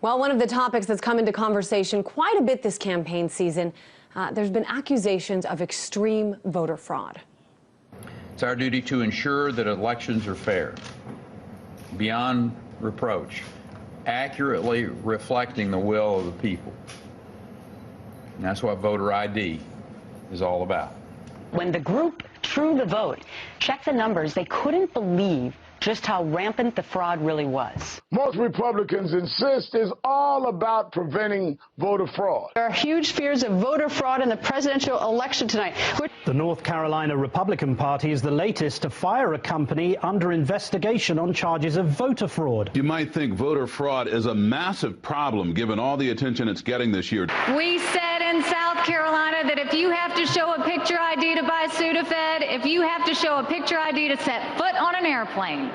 Well, one of the topics that's come into conversation quite a bit this campaign season, there's been accusations of extreme voter fraud. It's our duty to ensure that elections are fair, beyond reproach, accurately reflecting the will of the people. And that's what voter ID is all about. When the group True the Vote checked the numbers, they couldn't believe just how rampant the fraud really was. Most Republicans insist is all about preventing voter fraud. There are huge fears of voter fraud in the presidential election tonight. The North Carolina Republican Party is the latest to fire a company under investigation on charges of voter fraud. You might think voter fraud is a massive problem given all the attention it's getting this year. We said in South Carolina that if you have to show a picture ID to buy Sudafed, if you have to show a picture ID to set foot on an airplane,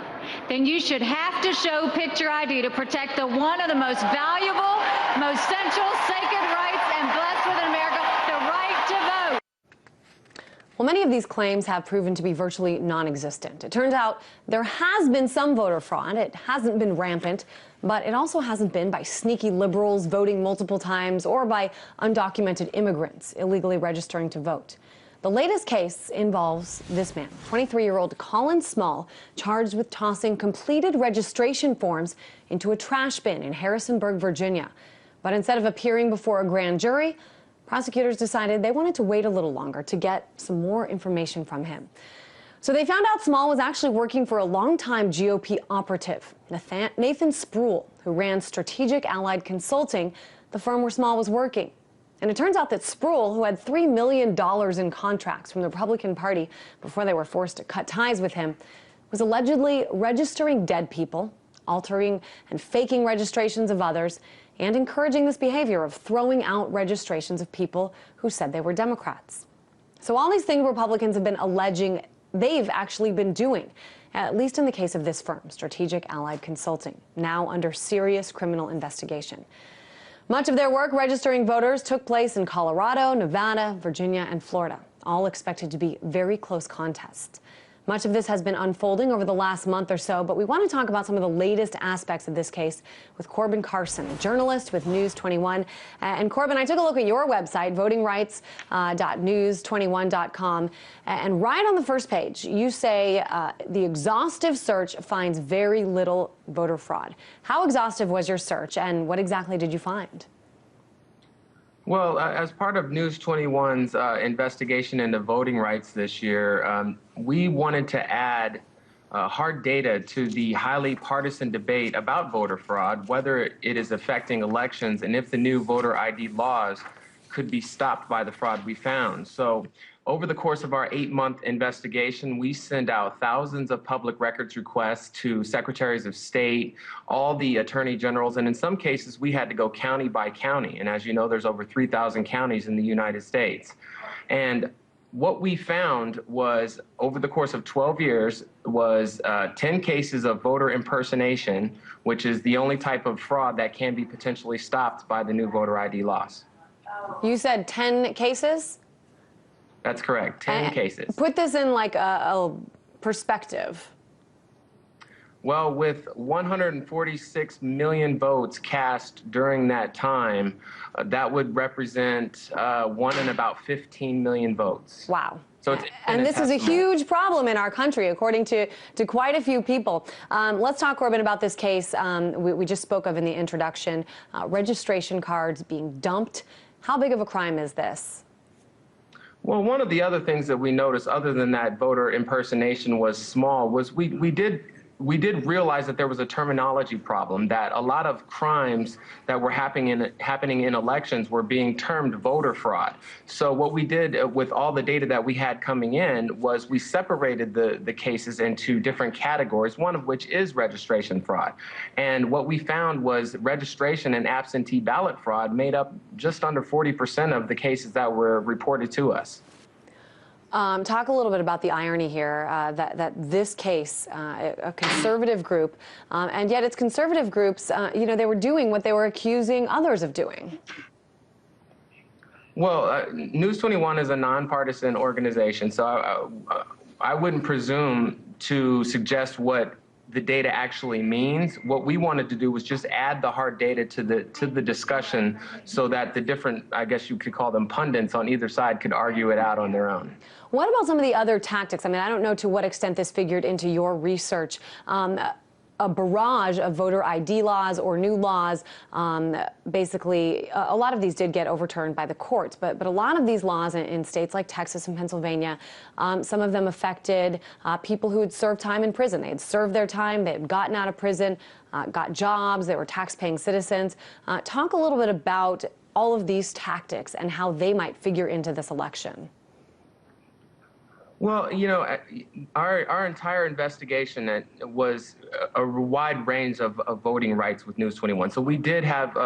then you should have to show picture ID to protect one of the most valuable, most central, sacred rights and blessed within America, the right to vote. Well, many of these claims have proven to be virtually non-existent. It turns out there has been some voter fraud. It hasn't been rampant, but it also hasn't been by sneaky liberals voting multiple times or by undocumented immigrants illegally registering to vote. The latest case involves this man, 23-year-old Colin Small, charged with tossing completed registration forms into a trash bin in Harrisonburg, Virginia. But instead of appearing before a grand jury, prosecutors decided they wanted to wait a little longer to get some more information from him. So they found out Small was actually working for a longtime GOP operative, Nathan Spruill, who ran Strategic Allied Consulting, the firm where Small was working. And it turns out that Spruill, who had $3 million in contracts from the Republican Party before they were forced to cut ties with him, was allegedly registering dead people, altering and faking registrations of others, and encouraging this behavior of throwing out registrations of people who said they were Democrats. So all these things Republicans have been alleging they've actually been doing, at least in the case of this firm, Strategic Allied Consulting, now under serious criminal investigation. Much of their work registering voters took place in Colorado, Nevada, Virginia, and Florida, all expected to be very close contests. Much of this has been unfolding over the last month or so, but we want to talk about some of the latest aspects of this case with Corbin Carson, a journalist with News 21. And Corbin, I took a look at your website, votingrights.news21.com, and right on the first page, you say the exhaustive search finds very little voter fraud. How exhaustive was your search, and what exactly did you find? Well, as part of News 21's investigation into voting rights this year, we wanted to add hard data to the highly partisan debate about voter fraud, whether it is affecting elections and if the new voter ID laws could be stopped by the fraud we found. So over the course of our 8-month investigation, we sent out thousands of public records requests to secretaries of state, all the attorney generals, and in some cases, we had to go county by county. And as you know, there's over 3,000 counties in the United States. And what we found was, over the course of 12 years, was 10 cases of voter impersonation, which is the only type of fraud that can be potentially stopped by the new voter ID laws. You said 10 cases? That's correct, 10 cases. Put this in like a perspective. Well, with 146 million votes cast during that time, that would represent 1 in about 15 million votes. Wow. So and this is a huge problem in our country, according to quite a few people. Let's talk, Corbin, about this case we just spoke of in the introduction, registration cards being dumped. How big of a crime is this? Well, one of the other things that we noticed, other than that voter impersonation was small, was we did realize that there was a terminology problem, that a lot of crimes that were happening in elections were being termed voter fraud. So what we did with all the data that we had coming in was we separated the cases into different categories, one of which is registration fraud. And what we found was registration and absentee ballot fraud made up just under 40% of the cases that were reported to us. Talk a little bit about the irony here that this case, a conservative group, and yet it's conservative groups, you know, they were doing what they were accusing others of doing. Well, News 21 is a nonpartisan organization, so I wouldn't presume to suggest what the data actually means. What we wanted to do was just add the hard data to the discussion so that the different, I guess you could call them pundits on either side, could argue it out on their own. What about some of the other tactics? I mean, I don't know to what extent this figured into your research. A barrage of voter ID laws or new laws. Basically, a lot of these did get overturned by the courts, but a lot of these laws in states like Texas and Pennsylvania, some of them affected people who had served time in prison. They had served their time, they had gotten out of prison, got jobs, they were tax-paying citizens. Talk a little bit about all of these tactics and how they might figure into this election. Well, you know, our entire investigation was a wide range of voting rights with News 21. So we did have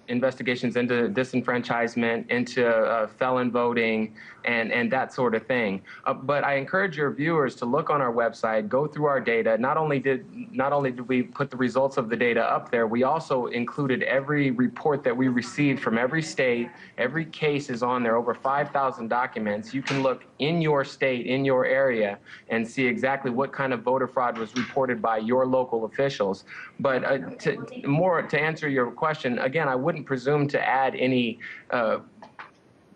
investigations into disenfranchisement, into felon voting, and that sort of thing. But I encourage your viewers to look on our website, go through our data. Not only did we put the results of the data up there, we also included every report that we received from every state. Every case is on there, over 5,000 documents. You can look in your state, in your area, and see exactly what kind of voter fraud was reported by your local officials. But to answer your question, again, I wouldn't presume to add any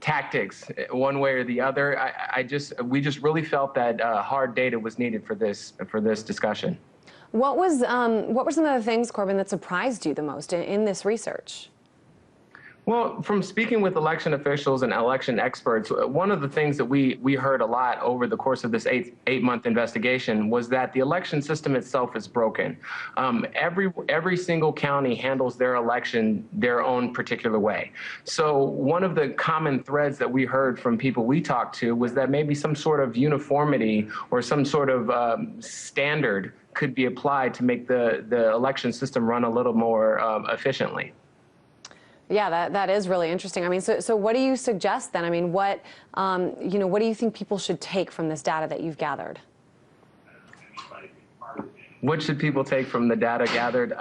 tactics one way or the other. We just really felt that hard data was needed for this discussion. What were some of the things, Corbin, that surprised you the most in this research? Well, from speaking with election officials and election experts, one of the things that we heard a lot over the course of this eight-month investigation was that the election system itself is broken. Every single county handles their election their own particular way. So one of the common threads that we heard from people we talked to was that maybe some sort of uniformity or some sort of standard could be applied to make the election system run a little more efficiently. Yeah, that is really interesting. I mean, so what do you suggest then? I mean, what do you think people should take from this data that you've gathered? What should people take from the data gathered?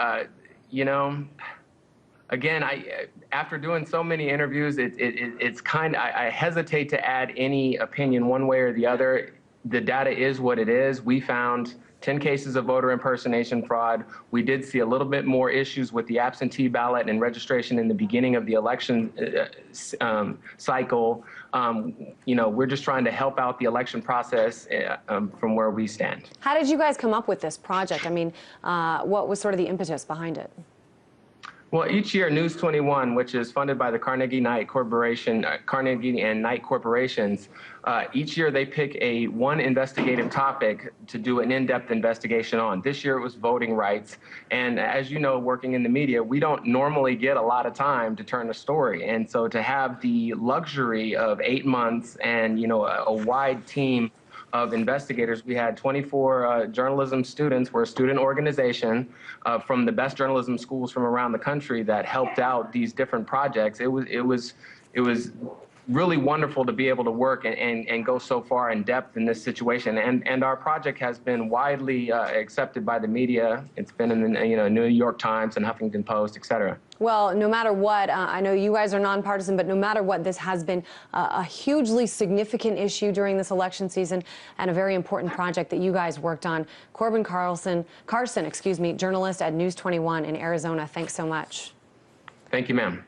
Again, after doing so many interviews, I hesitate to add any opinion one way or the other. The data is what it is. We found 10 cases of voter impersonation fraud. We did see a little bit more issues with the absentee ballot and registration in the beginning of the election cycle. We're just trying to help out the election process from where we stand. How did you guys come up with this project? I mean, what was sort of the impetus behind it? Well, each year, News 21, which is funded by the Carnegie and Knight Corporations, each year they pick one investigative topic to do an in-depth investigation on. This year it was voting rights. And as you know, working in the media, we don't normally get a lot of time to turn a story. And so to have the luxury of 8 months and, a wide team of investigators. We had 24 journalism students. We're a student organization from the best journalism schools from around the country that helped out these different projects. It was really wonderful to be able to work and go so far in depth in this situation. And our project has been widely accepted by the media. It's been in the New York Times and Huffington Post, et cetera. Well, no matter what, I know you guys are nonpartisan, but no matter what, this has been a hugely significant issue during this election season and a very important project that you guys worked on. Corbin Carson, journalist at News 21 in Arizona. Thanks so much. Thank you, ma'am.